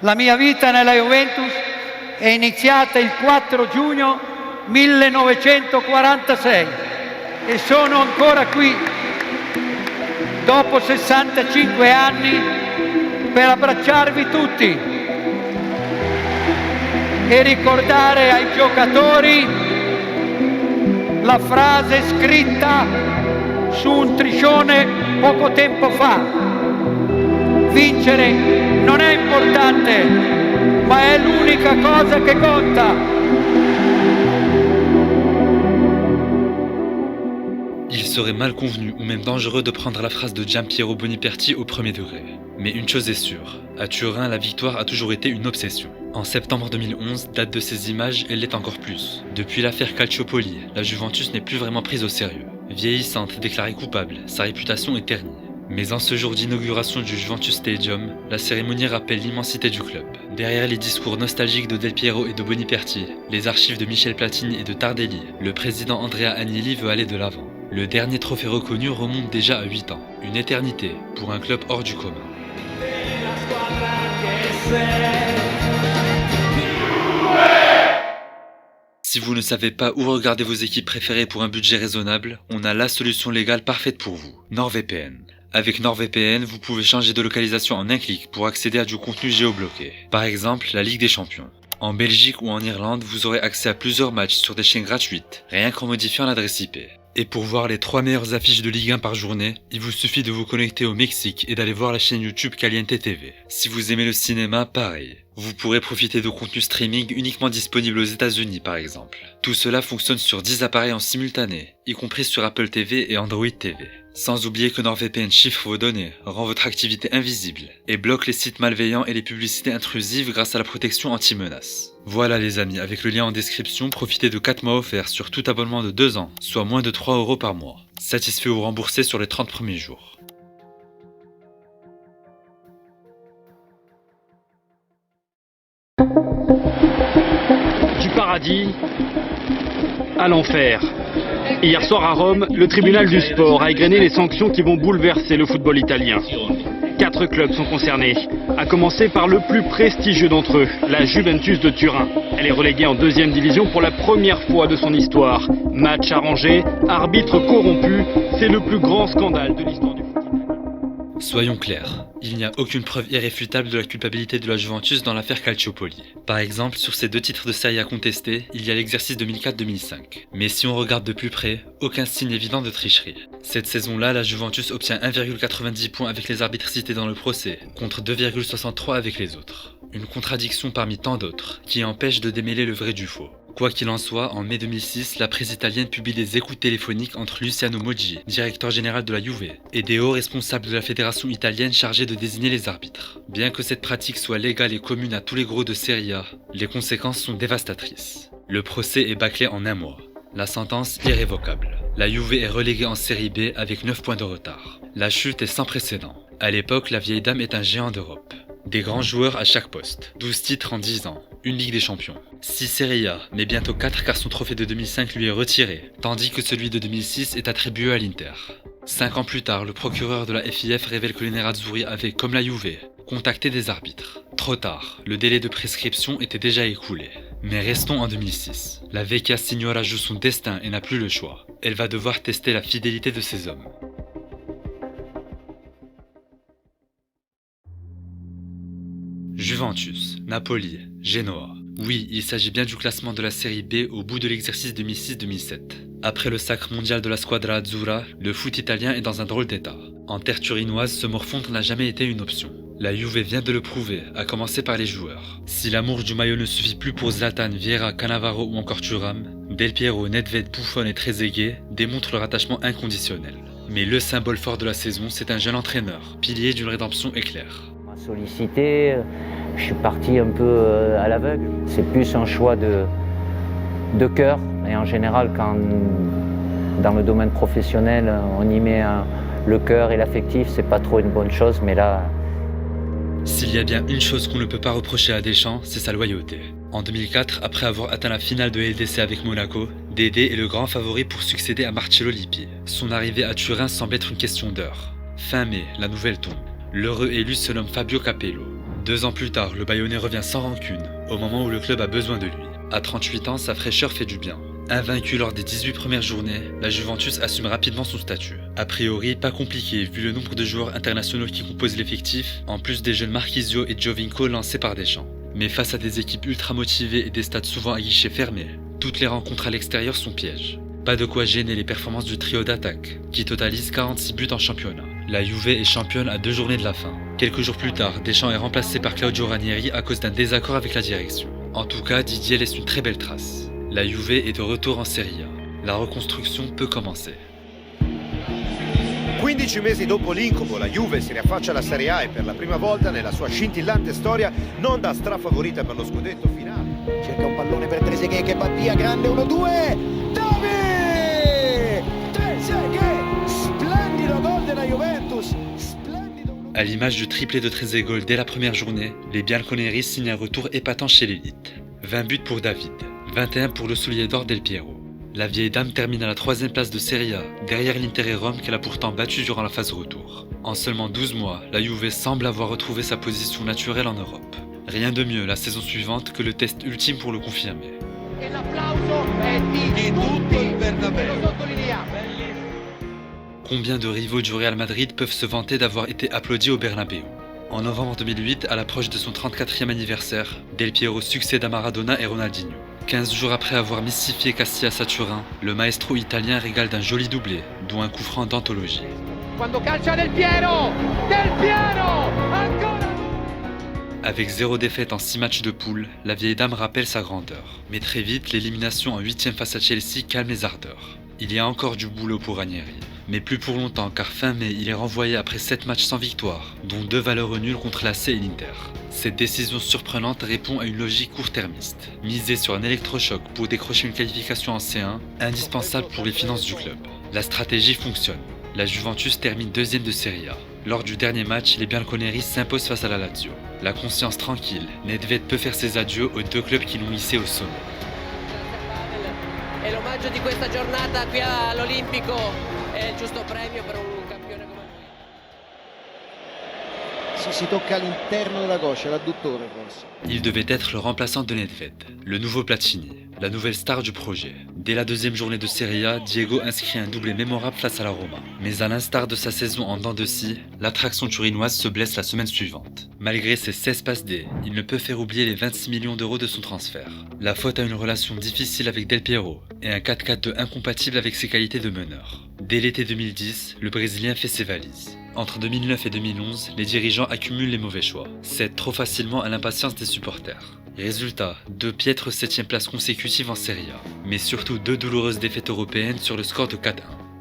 La mia vita nella Juventus è iniziata il 4 giugno 1946 e sono ancora qui, dopo 65 anni, per abbracciarvi tutti e ricordare ai giocatori la frase scritta su un triscione poco tempo fa: vincere non è importante, ma è l'unica cosa che conta. Il serait mal convenu ou même dangereux de prendre la phrase de Giampiero Boniperti au premier degré. Mais une chose est sûre, à Turin, la victoire a toujours été une obsession. En septembre 2011, date de ces images, elle l'est encore plus. Depuis l'affaire Calciopoli, la Juventus n'est plus vraiment prise au sérieux. Vieillissante, déclarée coupable, sa réputation est ternie. Mais en ce jour d'inauguration du Juventus Stadium, la cérémonie rappelle l'immensité du club. Derrière les discours nostalgiques de Del Piero et de Boniperti, les archives de Michel Platini et de Tardelli, le président Andrea Agnelli veut aller de l'avant. Le dernier trophée reconnu remonte déjà à 8 ans, une éternité pour un club hors du commun. Si vous ne savez pas où regarder vos équipes préférées pour un budget raisonnable, on a la solution légale parfaite pour vous, NordVPN. Avec NordVPN, vous pouvez changer de localisation en un clic pour accéder à du contenu géobloqué. Par exemple, la Ligue des Champions. En Belgique ou en Irlande, vous aurez accès à plusieurs matchs sur des chaînes gratuites, rien qu'en modifiant l'adresse IP. Et pour voir les 3 meilleures affiches de Ligue 1 par journée, il vous suffit de vous connecter au Mexique et d'aller voir la chaîne YouTube Caliente TV. Si vous aimez le cinéma, pareil. Vous pourrez profiter de contenus streaming uniquement disponibles aux États-Unis par exemple. Tout cela fonctionne sur 10 appareils en simultané, y compris sur Apple TV et Android TV. Sans oublier que NordVPN chiffre vos données, rend votre activité invisible et bloque les sites malveillants et les publicités intrusives grâce à la protection anti-menace. Voilà les amis, avec le lien en description, profitez de 4 mois offerts sur tout abonnement de 2 ans, soit moins de 3 € par mois. Satisfait ou remboursé sur les 30 premiers jours. Du paradis à l'enfer. Hier soir à Rome, le tribunal du sport a égrené les sanctions qui vont bouleverser le football italien. 4 clubs sont concernés, à commencer par le plus prestigieux d'entre eux, la Juventus de Turin. Elle est reléguée en 2e division pour la première fois de son histoire. Match arrangé, arbitre corrompu, c'est le plus grand scandale de l'histoire du football. Soyons clairs, il n'y a aucune preuve irréfutable de la culpabilité de la Juventus dans l'affaire Calciopoli. Par exemple, sur ces 2 titres de Serie A contestés, il y a l'exercice 2004-2005. Mais si on regarde de plus près, aucun signe évident de tricherie. Cette saison-là, la Juventus obtient 1,90 points avec les arbitres cités dans le procès, contre 2,63 avec les autres. Une contradiction parmi tant d'autres, qui empêche de démêler le vrai du faux. Quoi qu'il en soit, en mai 2006, la presse italienne publie des écoutes téléphoniques entre Luciano Moggi, directeur général de la Juve, et des hauts responsables de la fédération italienne chargés de désigner les arbitres. Bien que cette pratique soit légale et commune à tous les gros de Serie A, les conséquences sont dévastatrices. Le procès est bâclé en 1 mois. La sentence irrévocable. La Juve est reléguée en Série B avec 9 points de retard. La chute est sans précédent. À l'époque, la vieille dame est un géant d'Europe. Des grands joueurs à chaque poste, 12 titres en 10 ans, une Ligue des Champions, 6 Serie A, mais bientôt 4 car son trophée de 2005 lui est retiré, tandis que celui de 2006 est attribué à l'Inter. 5 ans plus tard, le procureur de la FIF révèle que les Nerazzurri avaient, comme la Juve, contacté des arbitres. Trop tard, le délai de prescription était déjà écoulé. Mais restons en 2006. La Vecchia Signora joue son destin et n'a plus le choix. Elle va devoir tester la fidélité de ses hommes. Juventus, Napoli, Genoa. Oui, il s'agit bien du classement de la série B au bout de l'exercice 2006-2007. Après le sacre mondial de la Squadra Azzurra, le foot italien est dans un drôle d'état. En terre turinoise, se morfondre n'a jamais été une option. La Juve vient de le prouver, à commencer par les joueurs. Si l'amour du maillot ne suffit plus pour Zlatan, Vieira, Cannavaro ou encore Thuram, Del Piero, Nedved, Buffon et Trezeguet démontrent leur attachement inconditionnel. Mais le symbole fort de la saison, c'est un jeune entraîneur, pilier d'une rédemption éclair. Sollicité, je suis parti un peu à l'aveugle. C'est plus un choix de cœur. Et en général, quand dans le domaine professionnel, on y met le cœur et l'affectif, c'est pas trop une bonne chose, mais là... S'il y a bien une chose qu'on ne peut pas reprocher à Deschamps, c'est sa loyauté. En 2004, après avoir atteint la finale de LDC avec Monaco, Dédé est le grand favori pour succéder à Marcello Lippi. Son arrivée à Turin semble être une question d'heure. Fin mai, la nouvelle tombe. L'heureux élu se nomme Fabio Capello. 2 ans plus tard, le Bayonnais revient sans rancune, au moment où le club a besoin de lui. À 38 ans, sa fraîcheur fait du bien. Invaincu lors des 18 premières journées, la Juventus assume rapidement son statut. A priori, pas compliqué vu le nombre de joueurs internationaux qui composent l'effectif, en plus des jeunes Marchisio et Giovinco lancés par Deschamps. Mais face à des équipes ultra motivées et des stades souvent à guichets fermés, toutes les rencontres à l'extérieur sont pièges. Pas de quoi gêner les performances du trio d'attaque, qui totalise 46 buts en championnat. La Juve est championne à 2 journées de la fin. Quelques jours plus tard, Deschamps est remplacé par Claudio Ranieri à cause d'un désaccord avec la direction. En tout cas, Didier laisse une très belle trace. La Juve est de retour en Serie A. La reconstruction peut commencer. 15 mesi dopo l'incubo, la Juve si riaffaccia alla Serie A e per la prima volta nella sua scintillante storia non da strafavorita per lo scudetto finale. Cerca un pallone per Trezeguet che va via, grande 1-2, David! Trezeguet, splendido gol della Juventus, splendido. À l'image du triplé de Trezeguet dès la première journée, les Bianconeri signent un retour épatant chez l'élite. 20 buts pour David, 21 pour le soulier d'or Del Piero. La vieille dame termine à la 3e place de Serie A, derrière l'Inter et Rome qu'elle a pourtant battu durant la phase retour. En seulement 12 mois, la Juve semble avoir retrouvé sa position naturelle en Europe. Rien de mieux la saison suivante que le test ultime pour le confirmer. Combien de rivaux du Real Madrid peuvent se vanter d'avoir été applaudis au Bernabéu? En novembre 2008, à l'approche de son 34e anniversaire, Del Piero succède à Maradona et Ronaldinho. 15 jours après avoir mystifié Casillas à Turin, le maestro italien régale d'un joli doublé, dont un coup franc d'anthologie. Avec 0 défaite en 6 matchs de poule, la vieille dame rappelle sa grandeur. Mais très vite, l'élimination en 8e face à Chelsea calme les ardeurs. Il y a encore du boulot pour Ranieri. Mais plus pour longtemps car fin mai, il est renvoyé après 7 matchs sans victoire, dont 2 valeureux nuls contre l'AC et l'Inter. Cette décision surprenante répond à une logique court-termiste. Miser sur un électrochoc pour décrocher une qualification en C1, indispensable pour les finances du club. La stratégie fonctionne. La Juventus termine 2e de Serie A. Lors du dernier match, les Bianconeri s'imposent face à la Lazio. La conscience tranquille, Nedved peut faire ses adieux aux 2 clubs qui l'ont hissé au sommet. E l'omaggio di questa giornata qui all'Olimpico è il giusto premio per un campione come lui. Si tocca all'interno della coscia, l'adduttore forse. Il devait être le remplaçant de Nedved, le nouveau Platini, la nouvelle star du projet. Dès la 2e journée de Serie A, Diego inscrit un doublé mémorable face à la Roma. Mais à l'instar de sa saison en dents de scie, l'attraction turinoise se blesse la semaine suivante. Malgré ses 16 passes D, il ne peut faire oublier les 26 millions d'euros de son transfert. La faute à une relation difficile avec Del Piero et un 4-4-2 incompatible avec ses qualités de meneur. Dès l'été 2010, le Brésilien fait ses valises. Entre 2009 et 2011, les dirigeants accumulent les mauvais choix, cèdent trop facilement à l'impatience des supporters. Résultat, 2 piètres 7e places consécutives en Serie A, mais surtout 2 douloureuses défaites européennes sur le score de 4-1.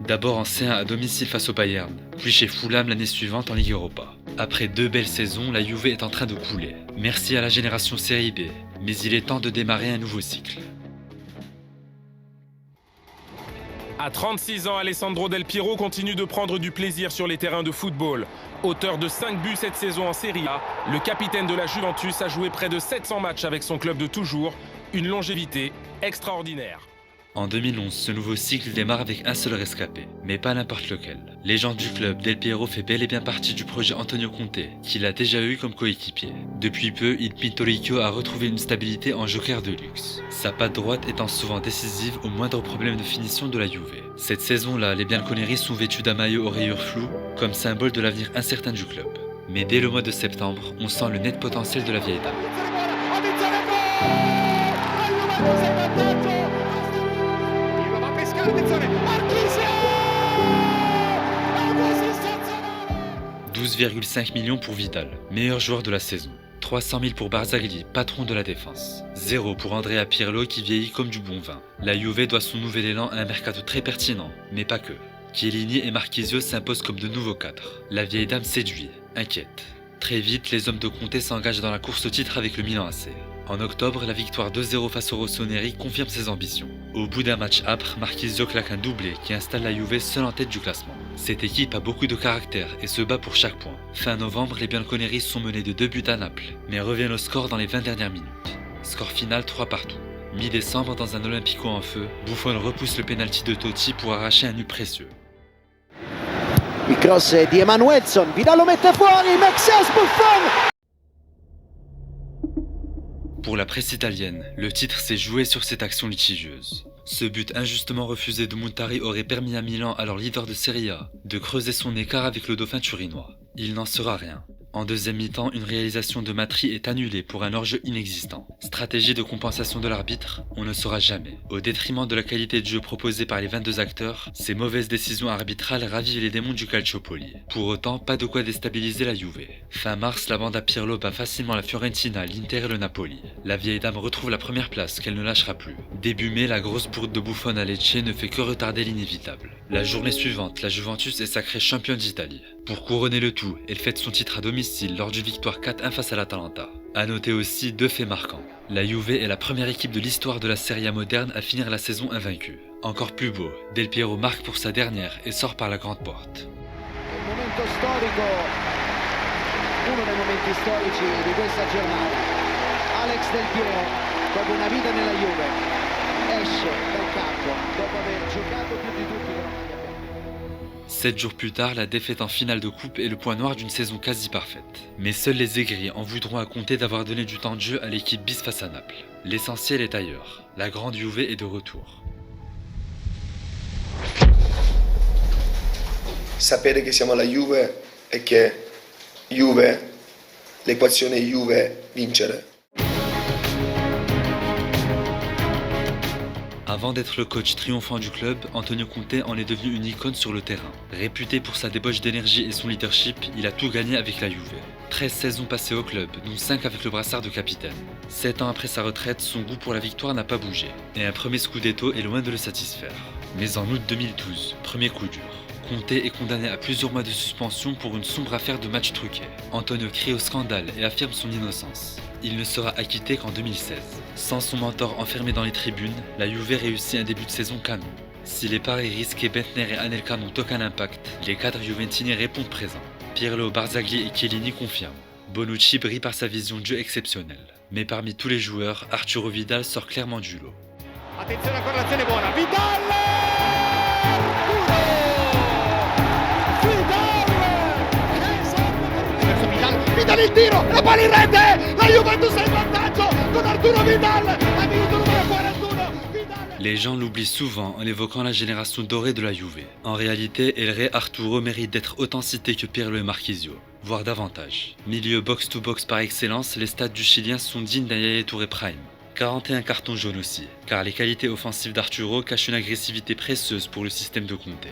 D'abord en C1 à domicile face au Bayern, puis chez Fulham l'année suivante en Ligue Europa. Après 2 belles saisons, la Juve est en train de couler. Merci à la génération Série B, mais il est temps de démarrer un nouveau cycle. À 36 ans, Alessandro Del Piero continue de prendre du plaisir sur les terrains de football. Auteur de 5 buts cette saison en Serie A, le capitaine de la Juventus a joué près de 700 matchs avec son club de toujours, une longévité extraordinaire. En 2011, ce nouveau cycle démarre avec un seul rescapé, mais pas n'importe lequel. Légende du club, Del Piero fait bel et bien partie du projet Antonio Conte, qu'il a déjà eu comme coéquipier. Depuis peu, Il Pintoricchio a retrouvé une stabilité en joker de luxe. Sa patte droite étant souvent décisive au moindre problème de finition de la Juve. Cette saison-là, les Bianconeri sont vêtus d'un maillot aux rayures floues, comme symbole de l'avenir incertain du club. Mais dès le mois de septembre, on sent le net potentiel de la vieille dame. 12,5 millions pour Vidal, meilleur joueur de la saison. 300 000 pour Barzagli, patron de la défense. 0 pour Andrea Pirlo qui vieillit comme du bon vin. La Juve doit son nouvel élan à un mercato très pertinent, mais pas que. Chiellini et Marchisio s'imposent comme de nouveaux cadres. La vieille dame séduit, inquiète. Très vite, les hommes de Conte s'engagent dans la course au titre avec le Milan AC. En octobre, la victoire 2-0 face au Rossoneri confirme ses ambitions. Au bout d'un match âpre, Marchisio claque un doublé qui installe la Juve seule en tête du classement. Cette équipe a beaucoup de caractère et se bat pour chaque point. Fin novembre, les Bianconeri sont menés de 2 buts à Naples, mais reviennent au score dans les 20 dernières minutes. Score final 3-3. Mi-décembre, dans un Olympico en feu, Buffon repousse le pénalty de Totti pour arracher un nul précieux. Il cross di Emanuelson, Vidal lo mette fuori, Maxence Buffon! Pour la presse italienne, le titre s'est joué sur cette action litigieuse. Ce but injustement refusé de Montari aurait permis à Milan, alors leader de Serie A, de creuser son écart avec le dauphin turinois. Il n'en sera rien. En deuxième mi-temps, une réalisation de Matri est annulée pour un hors-jeu inexistant. Stratégie de compensation de l'arbitre, on ne saura jamais. Au détriment de la qualité de jeu proposée par les 22 acteurs, ces mauvaises décisions arbitrales ravivent les démons du Calciopoli. Pour autant, pas de quoi déstabiliser la Juve. Fin mars, la bande à Pirlo bat facilement la Fiorentina, l'Inter et le Napoli. La vieille dame retrouve la première place qu'elle ne lâchera plus. Début mai, la grosse bourde de Buffon à Lecce ne fait que retarder l'inévitable. La journée suivante, la Juventus est sacrée championne d'Italie. Pour couronner le tout, elle fête son titre à domicile lors d'une victoire 4-1 face à l'Atalanta. A noter aussi deux faits marquants. La Juve est la première équipe de l'histoire de la Serie A moderne à finir la saison invaincue. Encore plus beau, Del Piero marque pour sa dernière et sort par la grande porte. Momento storico, uno dei momenti storici di questa giornata. Alex Del Piero, dopo una vita nella Juve, esce dal campo dopo aver giocato più di tutti con la maglia bianca. 7 jours plus tard, la défaite en finale de coupe est le point noir d'une saison quasi parfaite. Mais seuls les aigris en voudront à compter d'avoir donné du temps de jeu à l'équipe bis face à Naples. L'essentiel est ailleurs. La grande Juve est de retour. Sapere che siamo la Juve e che Juve, l'equazione Juve vincere. Avant d'être le coach triomphant du club, Antonio Conte en est devenu une icône sur le terrain. Réputé pour sa débauche d'énergie et son leadership, il a tout gagné avec la Juve. 13 saisons passées au club, dont 5 avec le brassard de capitaine. 7 ans après sa retraite, son goût pour la victoire n'a pas bougé. Et un premier scudetto est loin de le satisfaire. Mais en août 2012, premier coup dur. Conte est condamné à plusieurs mois de suspension pour une sombre affaire de match truqué. Antonio crie au scandale et affirme son innocence. Il ne sera acquitté qu'en 2016. Sans son mentor enfermé dans les tribunes, la Juve réussit un début de saison canon. Si les paris risqués Bentner et Anelka n'ont aucun impact, les cadres juventini répondent présents. Pirlo, Barzagli et Chiellini confirment. Bonucci brille par sa vision de jeu exceptionnelle. Mais parmi tous les joueurs, Arturo Vidal sort clairement du lot. Attenzione a correlazione buona, Vidal! Vidal il tiro, la palla in rete, la Juventus è in vantaggio con Arturo Vidal, al minuto numero 41, Vidal. Les gens l'oublient souvent en évoquant la génération dorée de la Juve. En réalité, El Re Arturo mérite d'être autant cité que Pirlo et Marchisio, voire davantage. Milieu box-to-box par excellence, les stats du Chilien sont dignes d'un Yaya Touré Prime. 41 cartons jaunes aussi, car les qualités offensives d'Arturo cachent une agressivité précieuse pour le système de Conte.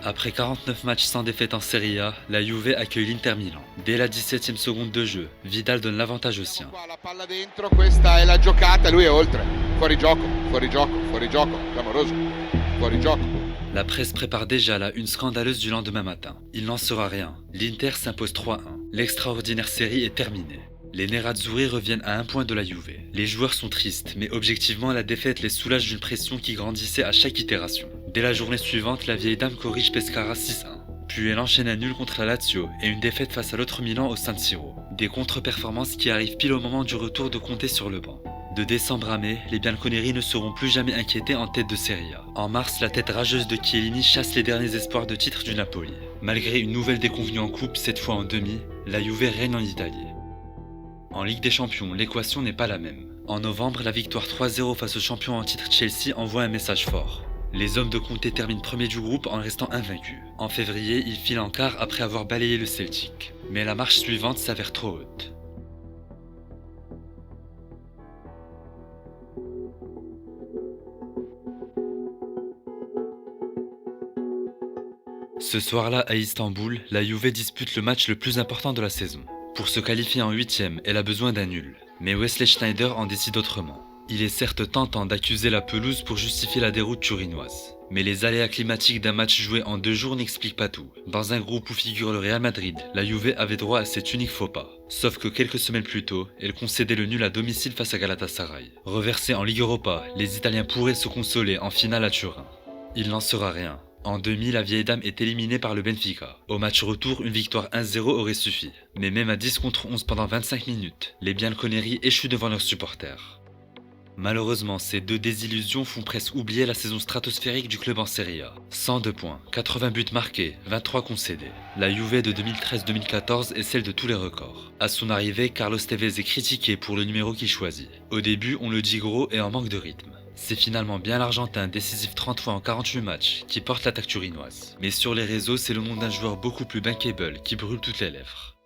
Après 49 matchs sans défaite en Serie A, la Juve accueille l'Inter Milan. Dès la 17e seconde de jeu, Vidal donne l'avantage aux siens. La palla dentro, questa è la giocata, lui è oltre. Fuori gioco, fuori gioco, fuori gioco, clamoroso. Fuori gioco. La presse prépare déjà la une scandaleuse du lendemain matin. Il n'en sera rien. L'Inter s'impose 3-1. L'extraordinaire série est terminée. Les Nerazzurri reviennent à un point de la Juve. Les joueurs sont tristes, mais objectivement la défaite les soulage d'une pression qui grandissait à chaque itération. Dès la journée suivante, la vieille dame corrige Pescara 6-1. Puis elle enchaîne un nul contre la Lazio et une défaite face à l'autre Milan au San Siro. Des contre-performances qui arrivent pile au moment du retour de Conte sur le banc. De décembre à mai, les bianconeri ne seront plus jamais inquiétés en tête de Serie A. En mars, la tête rageuse de Chiellini chasse les derniers espoirs de titre du Napoli. Malgré une nouvelle déconvenue en coupe, cette fois en demi, la Juve règne en Italie. En Ligue des Champions, l'équation n'est pas la même. En novembre, la victoire 3-0 face au champion en titre Chelsea envoie un message fort. Les hommes de Conte terminent premier du groupe en restant invaincus. En février, ils filent en quart après avoir balayé le Celtic. Mais la marche suivante s'avère trop haute. Ce soir-là, à Istanbul, la Juve dispute le match le plus important de la saison. Pour se qualifier en 8e, elle a besoin d'un nul. Mais Wesley Sneijder en décide autrement. Il est certes tentant d'accuser la pelouse pour justifier la déroute turinoise. Mais les aléas climatiques d'un match joué en 2 jours n'expliquent pas tout. Dans un groupe où figure le Real Madrid, la Juve avait droit à cet unique faux pas. Sauf que quelques semaines plus tôt, elle concédait le nul à domicile face à Galatasaray. Reversés en Ligue Europa, les Italiens pourraient se consoler en finale à Turin. Il n'en sera rien. En demi, la vieille dame est éliminée par le Benfica. Au match retour, une victoire 1-0 aurait suffi. Mais même à 10 contre 11 pendant 25 minutes, les bianconeri échouent devant leurs supporters. Malheureusement, ces deux désillusions font presque oublier la saison stratosphérique du club en Serie A. 102 points, 80 buts marqués, 23 concédés. La Juve de 2013-2014 est celle de tous les records. À son arrivée, Carlos Tevez est critiqué pour le numéro qu'il choisit. Au début, on le dit gros et en manque de rythme. C'est finalement bien l'Argentin, décisif 30 fois en 48 matchs, qui porte l'attaque turinoise. Mais sur les réseaux, c'est le nom d'un joueur beaucoup plus bankable qui brûle toutes les lèvres.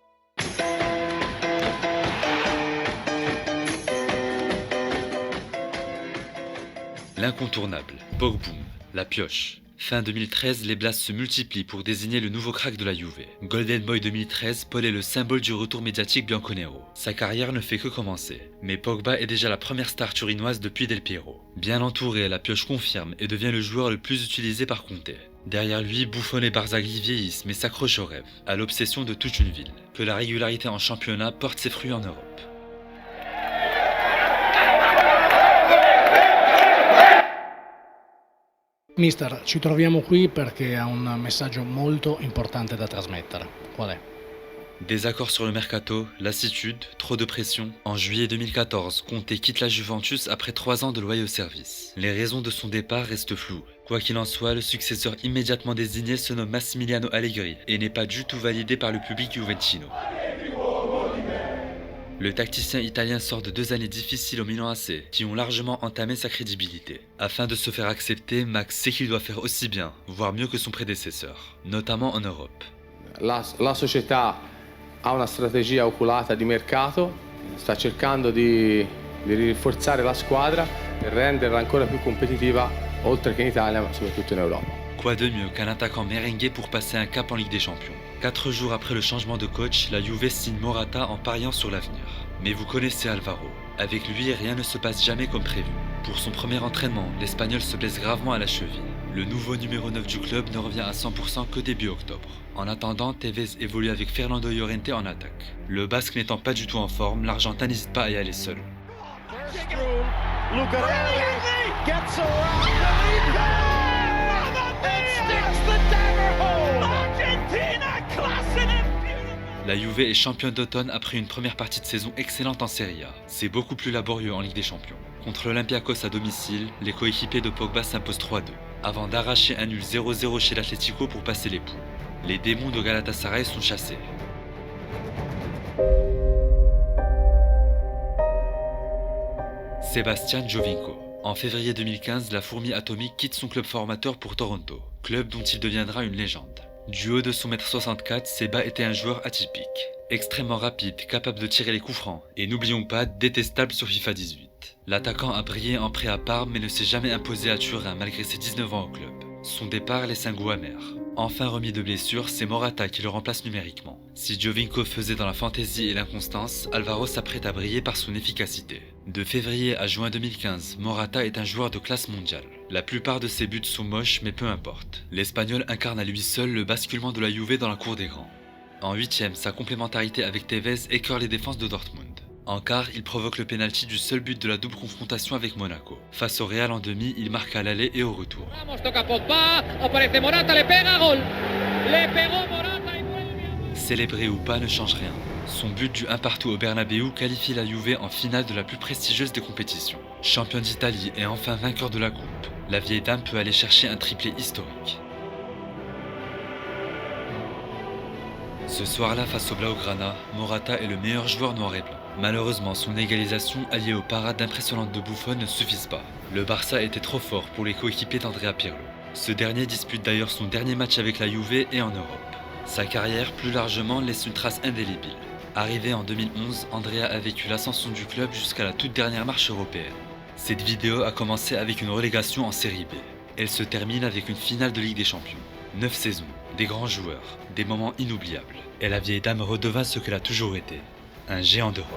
L'incontournable, Pogboum, la pioche. Fin 2013, les blasts se multiplient pour désigner le nouveau crack de la Juve. Golden Boy 2013, Paul est le symbole du retour médiatique bianconero. Sa carrière ne fait que commencer. Mais Pogba est déjà la première star turinoise depuis Del Piero. Bien entouré, la pioche confirme et devient le joueur le plus utilisé par Conte. Derrière lui, Buffon et Barzagli vieillissent mais s'accrochent au rêve, à l'obsession de toute une ville. Que la régularité en championnat porte ses fruits en Europe. Mister, ci troviamo qui perché ha un messaggio molto importante da trasmettere. Qual è? Désaccord sur le mercato, lassitude, trop de pression. En juillet 2014, Conte quitte la Juventus après 3 ans de loyaux service. Les raisons de son départ restent floues. Quoi qu'il en soit, le successeur immédiatement désigné se nomme Massimiliano Allegri et n'est pas du tout validé par le public juventino. Le tacticien italien sort de 2 années difficiles au Milan AC, qui ont largement entamé sa crédibilité. Afin de se faire accepter, Max sait qu'il doit faire aussi bien, voire mieux que son prédécesseur, notamment en Europe. La società ha una strategia oculata di mercato, sta cercando di rinforzare la squadra per renderla ancora più competitiva, oltre che in Italia, ma soprattutto in Europa. Quoi de mieux qu'un attaquant merengue pour passer un cap en Ligue des Champions? 4 jours après le changement de coach, la Juve signe Morata en pariant sur l'avenir. Mais vous connaissez Alvaro. Avec lui, rien ne se passe jamais comme prévu. Pour son premier entraînement, l'Espagnol se blesse gravement à la cheville. Le nouveau numéro 9 du club ne revient à 100% que début octobre. En attendant, Tevez évolue avec Fernando Llorente en attaque. Le Basque n'étant pas du tout en forme, l'Argentin n'hésite pas à y aller seul. La Juve est championne d'automne après une première partie de saison excellente en Serie A. C'est beaucoup plus laborieux en Ligue des Champions. Contre l'Olympiakos à domicile, les coéquipiers de Pogba s'imposent 3-2, avant d'arracher un nul 0-0 chez l'Atlético pour passer les poules. Les démons de Galatasaray sont chassés. Sebastian Giovinco. En février 2015, la fourmi atomique quitte son club formateur pour Toronto, club dont il deviendra une légende. Du haut de son 1m64, Seba était un joueur atypique, extrêmement rapide, capable de tirer les coups francs, et n'oublions pas, détestable sur FIFA 18. L'attaquant a brillé en prêt à Parme mais ne s'est jamais imposé à Turin malgré ses 19 ans au club. Son départ laisse un goût amer. Enfin remis de blessure, c'est Morata qui le remplace numériquement. Si Giovinco faisait dans la fantaisie et l'inconstance, Alvaro s'apprête à briller par son efficacité. De février à juin 2015, Morata est un joueur de classe mondiale. La plupart de ses buts sont moches mais peu importe. L'Espagnol incarne à lui seul le basculement de la Juve dans la cour des grands. En 8e, sa complémentarité avec Tevez écœure les défenses de Dortmund. En quart, il provoque le pénalty du seul but de la double confrontation avec Monaco. Face au Real en demi, il marque à l'aller et au retour. Célébré ou pas ne change rien. Son but du 1 partout au Bernabéu qualifie la Juve en finale de la plus prestigieuse des compétitions. Champion d'Italie et enfin vainqueur de la coupe, la vieille dame peut aller chercher un triplé historique. Ce soir-là, face au Blaugrana, Morata est le meilleur joueur noir et blanc. Malheureusement, son égalisation alliée aux parades impressionnantes de Buffon ne suffisent pas. Le Barça était trop fort pour les coéquipiers d'Andrea Pirlo. Ce dernier dispute d'ailleurs son dernier match avec la Juve et en Europe. Sa carrière, plus largement, laisse une trace indélébile. Arrivé en 2011, Andrea a vécu l'ascension du club jusqu'à la toute dernière marche européenne. Cette vidéo a commencé avec une relégation en Série B. Elle se termine avec une finale de Ligue des Champions. 9 saisons, des grands joueurs, des moments inoubliables. Et la vieille dame redevint ce qu'elle a toujours été, un géant d'Europe.